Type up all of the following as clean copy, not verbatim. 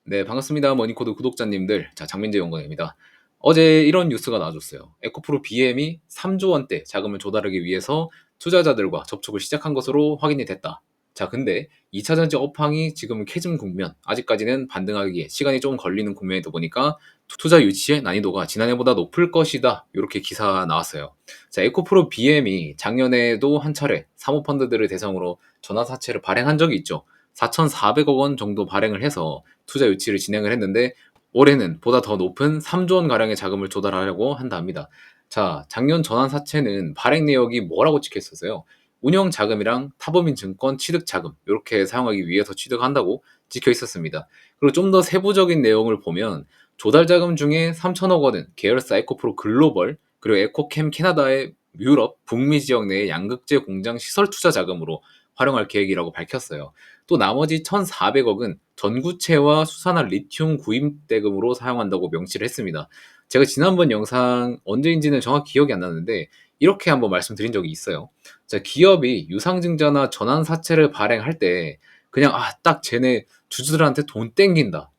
네, 반갑습니다. 머니코드 구독자님들. 자, 장민재 연구원입니다. 어제 이런 뉴스가 나와줬어요. 에코프로 BM이 3조 원대 자금을 조달하기 위해서 투자자들과 접촉을 시작한 것으로 확인이 됐다. 자, 근데 2차 전지 업황이 지금 캐즘 국면, 아직까지는 반등하기에 시간이 좀 걸리는 국면이다 보니까 투자 유치의 난이도가 지난해보다 높을 것이다. 이렇게 기사가 나왔어요. 자, 에코프로 BM이 작년에도 한 차례 사모펀드들을 대상으로 전환사채를 발행한 적이 있죠. 4,400억 원 정도 발행을 해서 투자 유치를 진행을 했는데 올해는 보다 더 높은 3조 원 가량의 자금을 조달하려고 한다 합니다. 자, 작년 전환사채는 발행 내역이 뭐라고 찍혀 있었어요? 운영 자금이랑 타법인 증권 취득 자금 이렇게 사용하기 위해서 취득한다고 찍혀 있었습니다. 그리고 좀 더 세부적인 내용을 보면 조달 자금 중에 3천억 원은 계열사 에코프로 글로벌 그리고 에코캠 캐나다의 유럽, 북미 지역 내의 양극재 공장 시설 투자 자금으로 활용할 계획이라고 밝혔어요. 또 나머지 1,400억은 전구체와 수산화 리튬 구입 대금으로 사용한다고 명시를 했습니다. 제가 지난번 영상 언제인지는 정확히 기억이 안 나는데 이렇게 한번 말씀드린 적이 있어요. 자, 기업이 유상증자나 전환사채를 발행할 때 그냥 딱 쟤네 주주들한테 돈 땡긴다.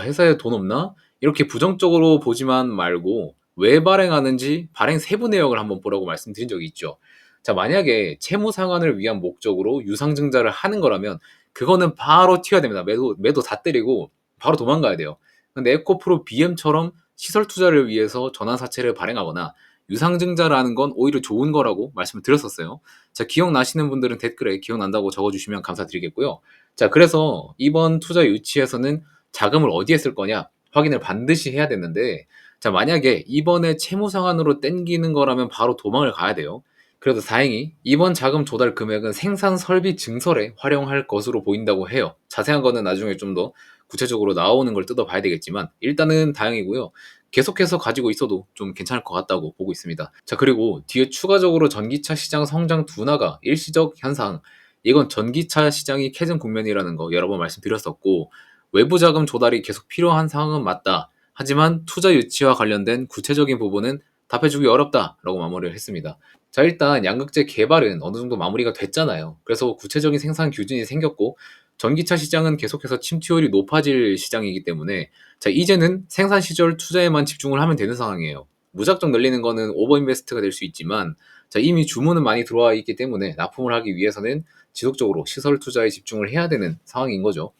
회사에 돈 없나? 이렇게 부정적으로 보지만 말고 왜 발행하는지 발행 세부 내역을 한번 보라고 말씀드린 적이 있죠. 자, 만약에 채무 상환을 위한 목적으로 유상증자를 하는 거라면 그거는 바로 튀어야 됩니다. 매도 다 때리고 바로 도망가야 돼요. 근데 에코프로 BM처럼 시설 투자를 위해서 전환사채를 발행하거나 유상증자라는 건 오히려 좋은 거라고 말씀을 드렸었어요. 자, 기억나시는 분들은 댓글에 기억난다고 적어주시면 감사드리겠고요. 자, 그래서 이번 투자 유치에서는 자금을 어디에 쓸 거냐 확인을 반드시 해야 되는데, 자, 만약에 이번에 채무 상환으로 땡기는 거라면 바로 도망을 가야 돼요. 그래도 다행히 이번 자금 조달 금액은 생산 설비 증설에 활용할 것으로 보인다고 해요. 자세한 거는 나중에 좀 더 구체적으로 나오는 걸 뜯어봐야 되겠지만 일단은 다행이고요. 계속해서 가지고 있어도 좀 괜찮을 것 같다고 보고 있습니다. 자, 그리고 뒤에 추가적으로 전기차 시장 성장 둔화가 일시적 현상, 이건 전기차 시장이 캐즘 국면이라는 거 여러 번 말씀드렸었고, 외부 자금 조달이 계속 필요한 상황은 맞다. 하지만 투자 유치와 관련된 구체적인 부분은 답해주기 어렵다라고 마무리를 했습니다. 자, 일단 양극재 개발은 어느 정도 마무리가 됐잖아요. 그래서 구체적인 생산 규준이 생겼고 전기차 시장은 계속해서 침투율이 높아질 시장이기 때문에, 자, 이제는 생산 시절 투자에만 집중을 하면 되는 상황이에요. 무작정 늘리는 거는 오버인베스트가 될 수 있지만, 자, 이미 주문은 많이 들어와 있기 때문에 납품을 하기 위해서는 지속적으로 시설 투자에 집중을 해야 되는 상황인 거죠.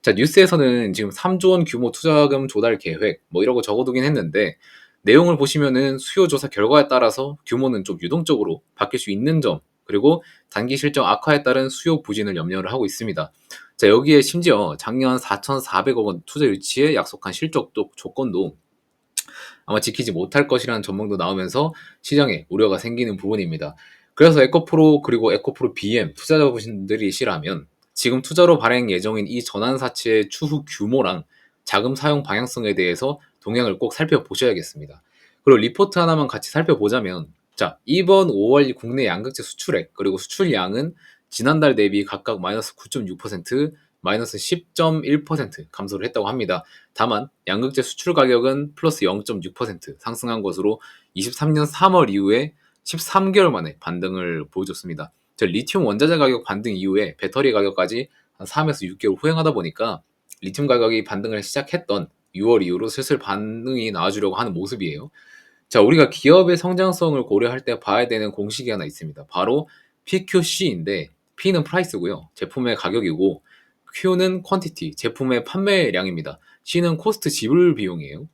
자, 뉴스에서는 지금 3조 원 규모 투자금 조달 계획 뭐 이러고 적어두긴 했는데, 내용을 보시면은 수요 조사 결과에 따라서 규모는 좀 유동적으로 바뀔 수 있는 점, 그리고 단기 실적 악화에 따른 수요 부진을 염려를 하고 있습니다. 자, 여기에 심지어 작년 4,400억 원 투자 유치에 약속한 실적 조건도 아마 지키지 못할 것이라는 전망도 나오면서 시장에 우려가 생기는 부분입니다. 그래서 에코프로 그리고 에코프로 BM 투자자분들이시라면 지금 투자로 발행 예정인 이 전환사채의 추후 규모랑 자금 사용 방향성에 대해서 동향을 꼭 살펴보셔야겠습니다. 그리고 리포트 하나만 같이 살펴보자면, 자, 이번 5월 국내 양극재 수출액 그리고 수출량은 지난달 대비 각각 마이너스 9.6%, 마이너스 10.1% 감소를 했다고 합니다. 다만 양극재 수출 가격은 플러스 0.6% 상승한 것으로 23년 3월 이후에 13개월 만에 반등을 보여줬습니다. 리튬 원자재 가격 반등 이후에 배터리 가격까지 한 3에서 6개월 후행하다 보니까 리튬 가격이 반등을 시작했던 6월 이후로 슬슬 반등이 나와주려고 하는 모습이에요. 자, 우리가 기업의 성장성을 고려할 때 봐야 되는 공식이 하나 있습니다. 바로 PQC인데, P는 프라이스고요. 제품의 가격이고, Q는 퀀티티, 제품의 판매량입니다. C는 코스트 지불 비용이에요.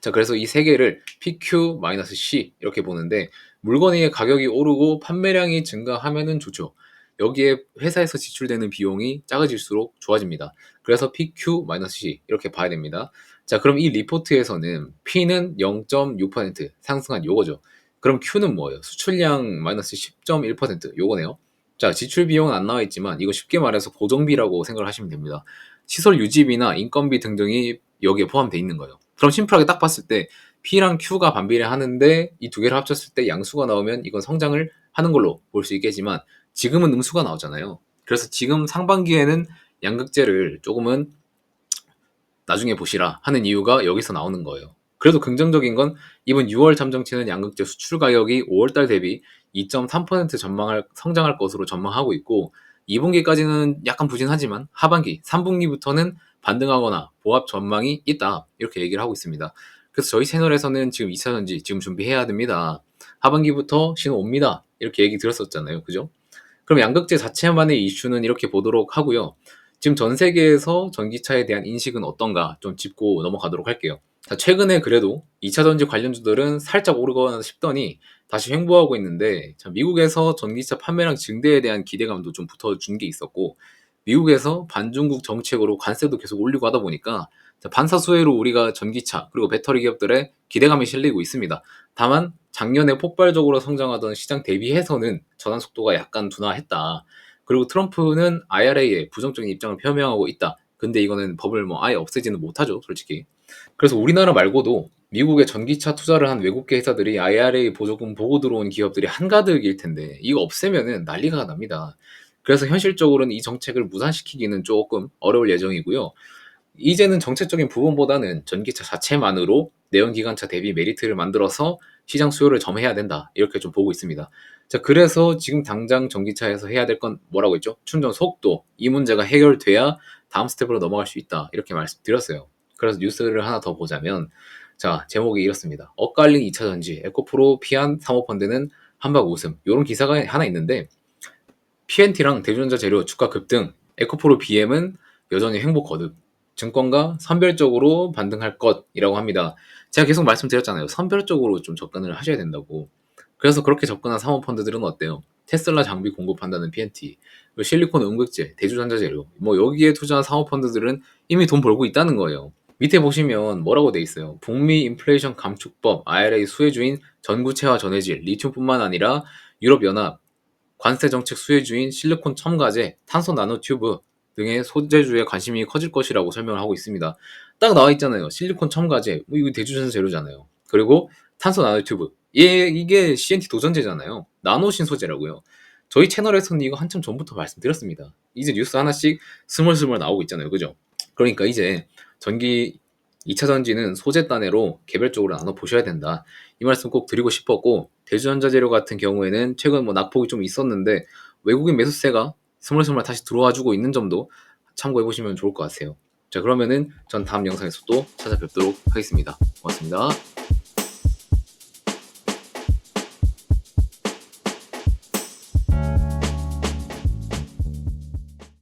자, 그래서 이 세 개를 PQ-C 이렇게 보는데, 물건의 가격이 오르고 판매량이 증가하면은 좋죠. 여기에 회사에서 지출되는 비용이 작아질수록 좋아집니다. 그래서 PQ-C 이렇게 봐야 됩니다. 자, 그럼 이 리포트에서는 P는 0.6% 상승한 요거죠. 그럼 Q는 뭐예요? 수출량 마이너스 10.1% 요거네요. 자, 지출 비용은 안 나와 있지만 이거 쉽게 말해서 고정비라고 생각을 하시면 됩니다. 시설 유지비나 인건비 등등이 여기에 포함되어 있는 거예요. 그럼 심플하게 딱 봤을 때 P랑 Q가 반비례하는데 이 두 개를 합쳤을 때 양수가 나오면 이건 성장을 하는 걸로 볼 수 있겠지만, 지금은 음수가 나오잖아요. 그래서 지금 상반기에는 양극재를 조금은 나중에 보시라 하는 이유가 여기서 나오는 거예요. 그래도 긍정적인 건 이번 6월 잠정치는 양극재 수출 가격이 5월달 대비 2.3% 성장할 것으로 전망하고 있고, 2분기까지는 약간 부진하지만 하반기 3분기부터는 반등하거나 보합 전망이 있다. 이렇게 얘기를 하고 있습니다. 그래서 저희 채널에서는 지금 2차전지 지금 준비해야 됩니다. 하반기부터 신호 옵니다. 이렇게 얘기 들었었잖아요. 그죠? 그럼 양극재 자체만의 이슈는 이렇게 보도록 하고요. 지금 전 세계에서 전기차에 대한 인식은 어떤가 좀 짚고 넘어가도록 할게요. 자, 최근에 그래도 2차 전지 관련주들은 살짝 오르거나 싶더니 다시 횡보하고 있는데, 자, 미국에서 전기차 판매량 증대에 대한 기대감도 좀 붙어준 게 있었고, 미국에서 반중국 정책으로 관세도 계속 올리고 하다 보니까 반사수혜로 우리가 전기차 그리고 배터리 기업들의 기대감이 실리고 있습니다. 다만 작년에 폭발적으로 성장하던 시장 대비해서는 전환 속도가 약간 둔화했다. 그리고 트럼프는 IRA에 부정적인 입장을 표명하고 있다. 근데 이거는 법을 뭐 아예 없애지는 못하죠, 솔직히. 그래서 우리나라 말고도 미국의 전기차 투자를 한 외국계 회사들이 IRA 보조금 보고 들어온 기업들이 한가득일 텐데 이거 없애면은 난리가 납니다. 그래서 현실적으로는 이 정책을 무산시키기는 조금 어려울 예정이고요. 이제는 정책적인 부분보다는 전기차 자체만으로 내연기관차 대비 메리트를 만들어서 시장 수요를 점해야 된다. 이렇게 좀 보고 있습니다. 자, 그래서 지금 당장 전기차에서 해야 될 건 뭐라고 했죠? 충전 속도. 이 문제가 해결돼야 다음 스텝으로 넘어갈 수 있다. 이렇게 말씀드렸어요. 그래서 뉴스를 하나 더 보자면, 자, 제목이 이렇습니다. 엇갈린 2차전지, 에코프로 피한 사모펀드는 한박 웃음. 이런 기사가 하나 있는데, PNT랑 대주전자 재료 주가 급등, 에코프로 BM은 여전히 횡보 거듭. 증권가 선별적으로 반등할 것이라고 합니다. 제가 계속 말씀드렸잖아요. 선별적으로 좀 접근을 하셔야 된다고. 그래서 그렇게 접근한 사모펀드들은 어때요? 테슬라 장비 공급한다는 PNT, 실리콘 음극재, 대주전자 재료, 뭐 여기에 투자한 사모펀드들은 이미 돈 벌고 있다는 거예요. 밑에 보시면 뭐라고 돼 있어요? 북미 인플레이션 감축법, IRA 수혜주인 전구체화 전해질, 리튬뿐만 아니라 유럽연합, 관세 정책 수혜주인 실리콘 첨가제, 탄소 나노튜브 등의 소재주에 관심이 커질 것이라고 설명을 하고 있습니다. 딱 나와 있잖아요. 실리콘 첨가제, 뭐 이거 대주전자 재료잖아요. 그리고 탄소 나노튜브, 이게 CNT 도전제잖아요. 나노 신소재라고요. 저희 채널에서는 이거 한참 전부터 말씀드렸습니다. 이제 뉴스 하나씩 스멀스멀 나오고 있잖아요. 그죠? 그러니까 이제 전기 2차 전지는 소재 단위로 개별적으로 나눠 보셔야 된다. 이 말씀 꼭 드리고 싶었고, 대주전자 재료 같은 경우에는 최근 뭐 낙폭이 좀 있었는데 외국인 매수세가 스물스물 다시 들어와주고 있는 점도 참고해 보시면 좋을 것 같아요. 자, 그러면은 전 다음 영상에서 또 찾아뵙도록 하겠습니다. 고맙습니다.